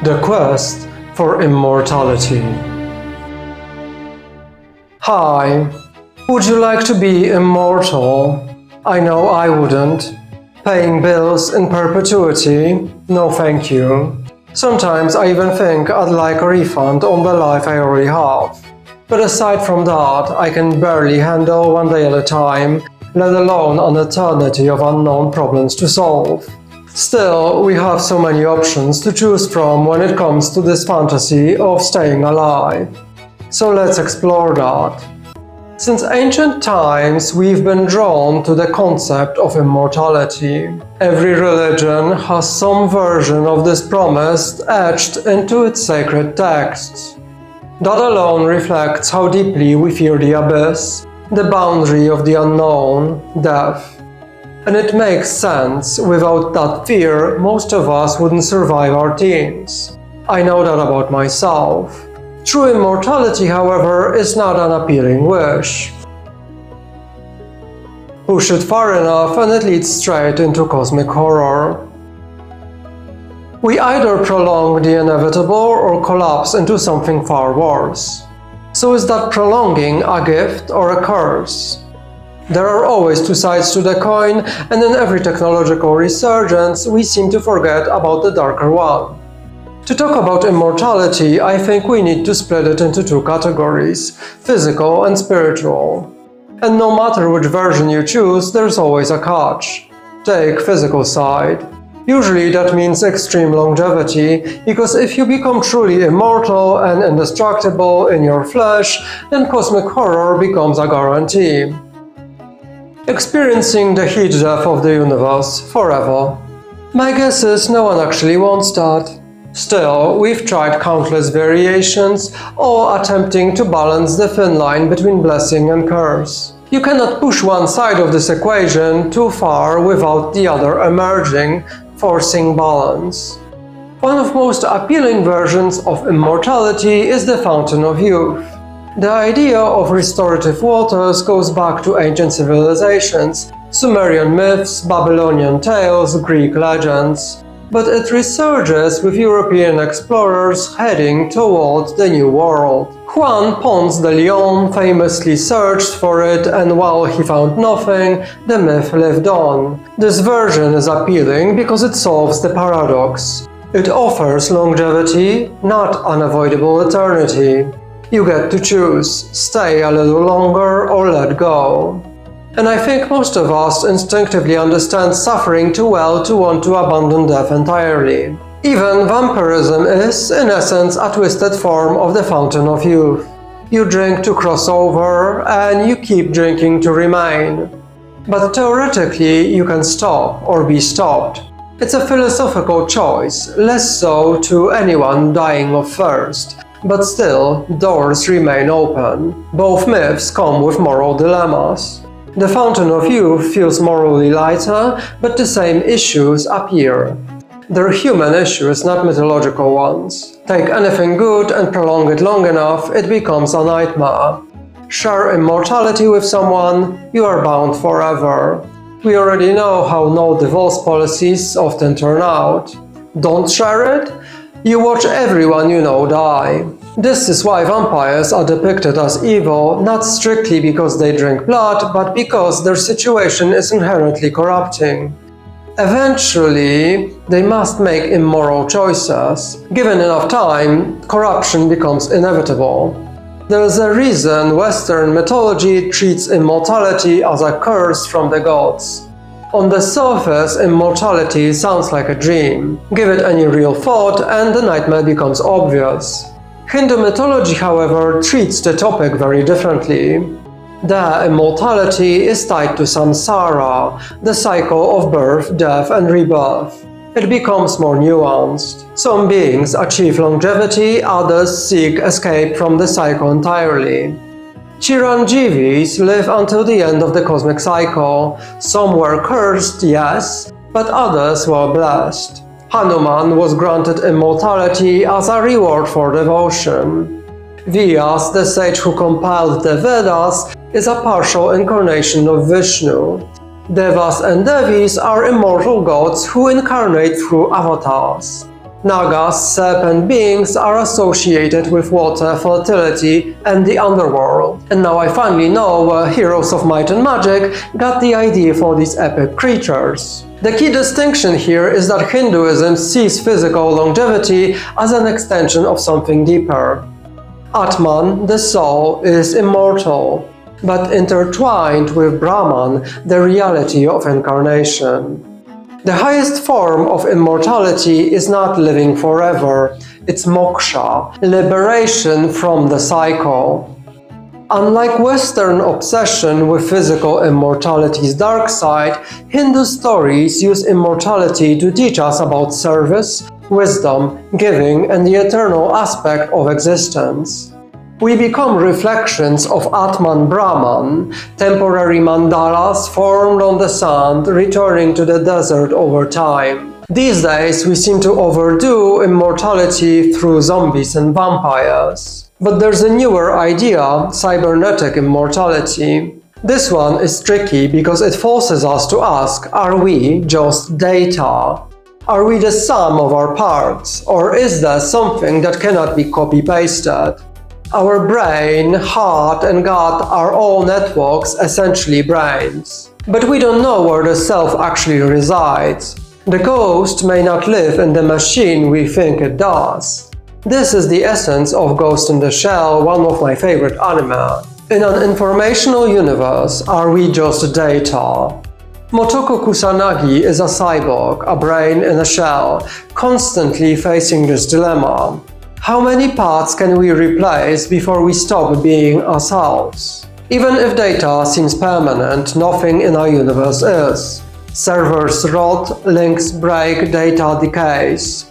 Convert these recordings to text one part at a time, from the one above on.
The quest for immortality. Hi, would you like to be immortal? I know I wouldn't. Paying bills in perpetuity? No thank you. Sometimes I even think I'd like a refund on the life I already have. But aside from that, I can barely handle one day at a time, let alone an eternity of unknown problems to solve. Still, we have so many options to choose from when it comes to this fantasy of staying alive. So let's explore that. Since ancient times, we've been drawn to the concept of immortality. Every religion has some version of this promise etched into its sacred texts. That alone reflects how deeply we fear the abyss, the boundary of the unknown, death. And it makes sense. Without that fear, most of us wouldn't survive our teens. I know that about myself. True immortality, however, is not an appealing wish. Push it far enough and it leads straight into cosmic horror. We either prolong the inevitable or collapse into something far worse. So is that prolonging a gift or a curse? There are always two sides to the coin, and in every technological resurgence, we seem to forget about the darker one. To talk about immortality, I think we need to split it into two categories: physical and spiritual. And no matter which version you choose, there's always a catch. Take physical side. Usually that means extreme longevity, because if you become truly immortal and indestructible in your flesh, then cosmic horror becomes a guarantee. Experiencing the heat death of the universe forever. My guess is no one actually wants that. Still, we've tried countless variations, all attempting to balance the thin line between blessing and curse. You cannot push one side of this equation too far without the other emerging, forcing balance. One of most appealing versions of immortality is the Fountain of Youth. The idea of restorative waters goes back to ancient civilizations, Sumerian myths, Babylonian tales, Greek legends. But it resurges with European explorers heading towards the New World. Juan Ponce de Leon famously searched for it, and while he found nothing, the myth lived on. This version is appealing because it solves the paradox. It offers longevity, not unavoidable eternity. You get to choose: stay a little longer or let go. And I think most of us instinctively understand suffering too well to want to abandon death entirely. Even vampirism is, in essence, a twisted form of the Fountain of Youth. You drink to cross over, and you keep drinking to remain. But theoretically, you can stop or be stopped. It's a philosophical choice, less so to anyone dying of thirst. But still, doors remain open. Both myths come with moral dilemmas. The Fountain of Youth feels morally lighter, but the same issues appear. They're human issues, not mythological ones. Take anything good and prolong it long enough, it becomes a nightmare. Share immortality with someone, you are bound forever. We already know how no divorce policies often turn out. Don't share it? You watch everyone you know die. This is why vampires are depicted as evil, not strictly because they drink blood, but because their situation is inherently corrupting. Eventually, they must make immoral choices. Given enough time, corruption becomes inevitable. There is a reason Western mythology treats immortality as a curse from the gods. On the surface, immortality sounds like a dream. Give it any real thought and the nightmare becomes obvious. Hindu mythology, however, treats the topic very differently. Their immortality is tied to samsara, the cycle of birth, death and rebirth. It becomes more nuanced. Some beings achieve longevity, others seek escape from the cycle entirely. Chiranjeevis live until the end of the cosmic cycle. Some were cursed, yes, but others were blessed. Hanuman was granted immortality as a reward for devotion. Vyas, the sage who compiled the Vedas, is a partial incarnation of Vishnu. Devas and Devis are immortal gods who incarnate through avatars. Nagas, serpent beings are associated with water, fertility, and the underworld. And now I finally know where heroes of might and magic got the idea for these epic creatures. The key distinction here is that Hinduism sees physical longevity as an extension of something deeper. Atman, the soul, is immortal, but intertwined with Brahman, the reality of incarnation. The highest form of immortality is not living forever, it's moksha, liberation from the cycle. Unlike Western obsession with physical immortality's dark side, Hindu stories use immortality to teach us about service, wisdom, giving, and the eternal aspect of existence. We become reflections of Atman Brahman, temporary mandalas formed on the sand, returning to the desert over time. These days, we seem to overdo immortality through zombies and vampires. But there's a newer idea, cybernetic immortality. This one is tricky because it forces us to ask, are we just data? Are we the sum of our parts, or is there something that cannot be copy-pasted? Our brain, heart, and gut are all networks, essentially brains. But we don't know where the self actually resides. The ghost may not live in the machine we think it does. This is the essence of Ghost in the Shell, one of my favorite anime. In an informational universe, are we just data? Motoko Kusanagi is a cyborg, a brain in a shell, constantly facing this dilemma. How many parts can we replace before we stop being ourselves? Even if data seems permanent, nothing in our universe is. Servers rot, links break, data decays.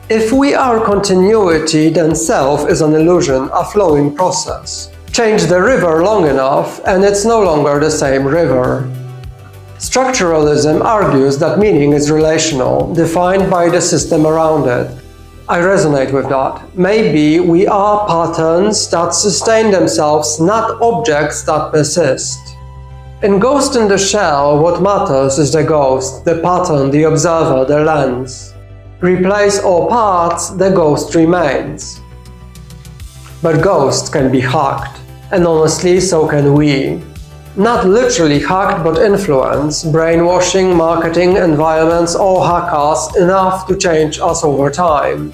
If we are continuity, then self is an illusion, a flowing process. Change the river long enough, and it's no longer the same river. Structuralism argues that meaning is relational, defined by the system around it. I resonate with that. Maybe we are patterns that sustain themselves, not objects that persist. In Ghost in the Shell, what matters is the ghost, the pattern, the observer, the lens. Replace all parts, the ghost remains. But ghosts can be hacked, and honestly, so can we. Not literally hacked, but influence, brainwashing, marketing, environments all hack us enough to change us over time.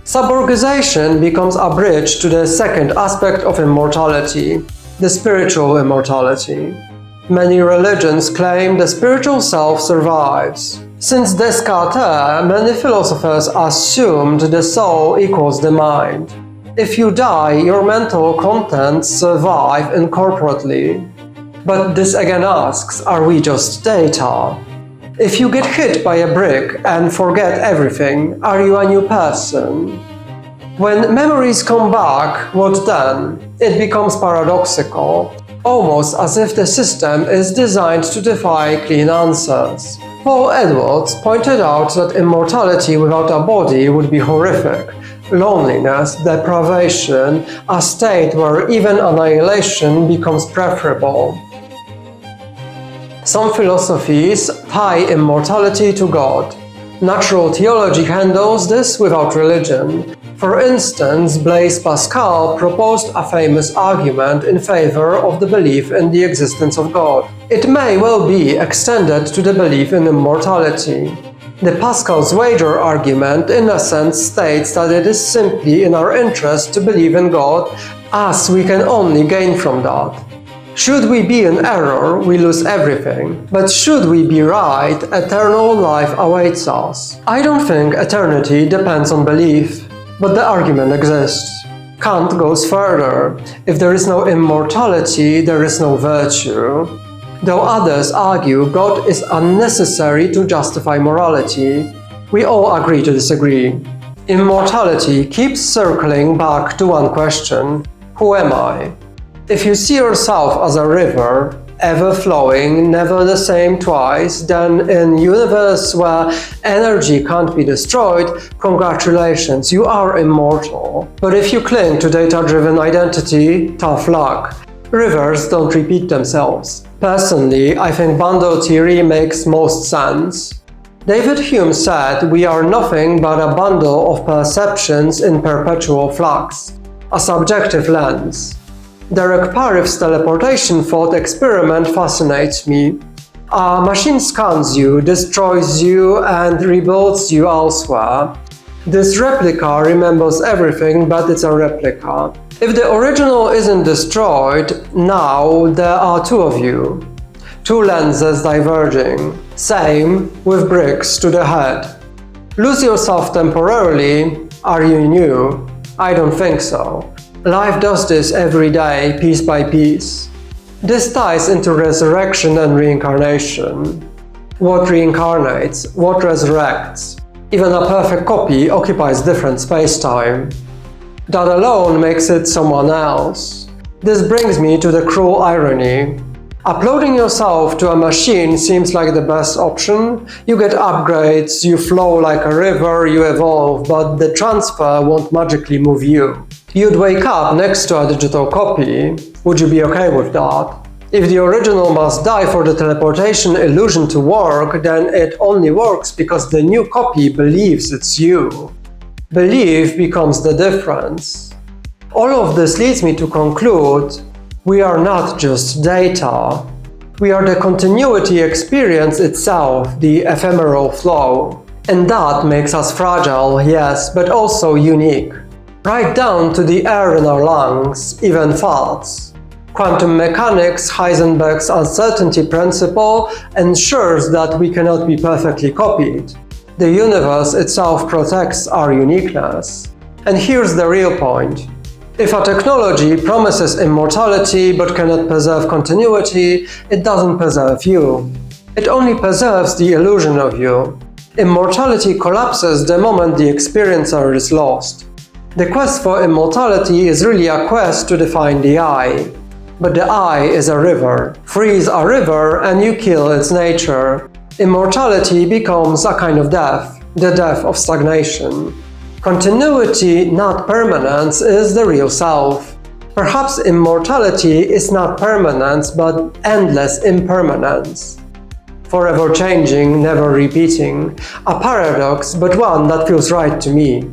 Suborgization becomes a bridge to the second aspect of immortality, the spiritual immortality. Many religions claim the spiritual self survives. Since Descartes, many philosophers assumed the soul equals the mind. If you die, your mental contents survive incorporately. But this again asks, are we just data? If you get hit by a brick and forget everything, are you a new person? When memories come back, what then? It becomes paradoxical, almost as if the system is designed to defy clean answers. Paul Edwards pointed out that immortality without a body would be horrific. Loneliness, deprivation, a state where even annihilation becomes preferable. Some philosophies tie immortality to God. Natural theology handles this without religion. For instance, Blaise Pascal proposed a famous argument in favor of the belief in the existence of God. It may well be extended to the belief in immortality. The Pascal's wager argument, in a sense, states that it is simply in our interest to believe in God, as we can only gain from that. Should we be in error, we lose everything. But should we be right, eternal life awaits us. I don't think eternity depends on belief, but the argument exists. Kant goes further. If there is no immortality, there is no virtue. Though others argue God is unnecessary to justify morality, we all agree to disagree. Immortality keeps circling back to one question: who am I? If you see yourself as a river, ever flowing, never the same twice, then in a universe where energy can't be destroyed, congratulations, you are immortal. But if you cling to data-driven identity, tough luck. Rivers don't repeat themselves. Personally, I think bundle theory makes most sense. David Hume said we are nothing but a bundle of perceptions in perpetual flux, a subjective lens. Derek Parif's teleportation thought experiment fascinates me. A machine scans you, destroys you, and rebuilds you elsewhere. This replica remembers everything, but it's a replica. If the original isn't destroyed, now there are two of you. Two lenses diverging. Same with bricks to the head. Lose yourself temporarily. Are you new? I don't think so. Life does this every day, piece by piece. This ties into resurrection and reincarnation. What reincarnates? What resurrects? Even a perfect copy occupies different space-time. That alone makes it someone else. This brings me to the cruel irony. Uploading yourself to a machine seems like the best option. You get upgrades, you flow like a river, you evolve, but the transfer won't magically move you. You'd wake up next to a digital copy. Would you be okay with that? If the original must die for the teleportation illusion to work, then it only works because the new copy believes it's you. Belief becomes the difference. All of this leads me to conclude, we are not just data. We are the continuity experience itself, the ephemeral flow. And that makes us fragile, yes, but also unique. Right down to the air in our lungs, even thoughts. Quantum mechanics, Heisenberg's uncertainty principle, ensures that we cannot be perfectly copied. The universe itself protects our uniqueness. And here's the real point. If a technology promises immortality but cannot preserve continuity, it doesn't preserve you. It only preserves the illusion of you. Immortality collapses the moment the experiencer is lost. The quest for immortality is really a quest to define the I. But the I is a river. Freeze a river and you kill its nature. Immortality becomes a kind of death, the death of stagnation. Continuity, not permanence, is the real self. Perhaps immortality is not permanence, but endless impermanence. Forever changing, never repeating. A paradox, but one that feels right to me.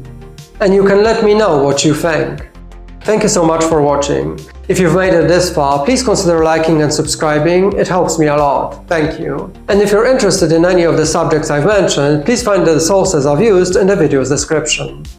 And you can let me know what you think. Thank you so much for watching. If you've made it this far, please consider liking and subscribing, it helps me a lot. Thank you. And if you're interested in any of the subjects I've mentioned, please find the sources I've used in the video's description.